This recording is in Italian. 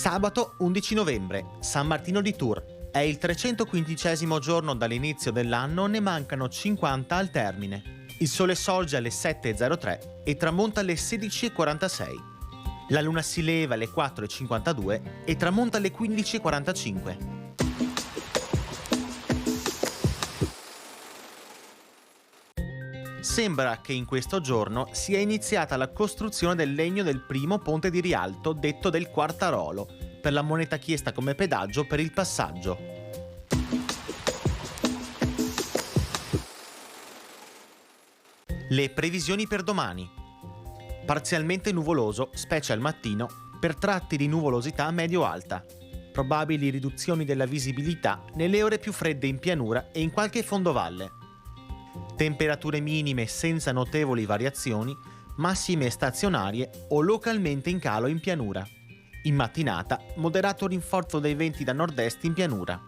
Sabato 11 novembre, San Martino di Tours. È il 315° giorno dall'inizio dell'anno, ne mancano 50 al termine. Il sole sorge alle 7:03 e tramonta alle 16:46. La luna si leva alle 4:52 e tramonta alle 15:45. Sembra che in questo giorno sia iniziata la costruzione del legno del primo ponte di Rialto, detto del Quartarolo, per la moneta chiesta come pedaggio per il passaggio. Le previsioni per domani. Parzialmente nuvoloso, specie al mattino, per tratti di nuvolosità medio-alta. Probabili riduzioni della visibilità nelle ore più fredde in pianura e in qualche fondovalle. Temperature minime senza notevoli variazioni, massime stazionarie o localmente in calo in pianura. In mattinata, moderato rinforzo dei venti da nord-est in pianura.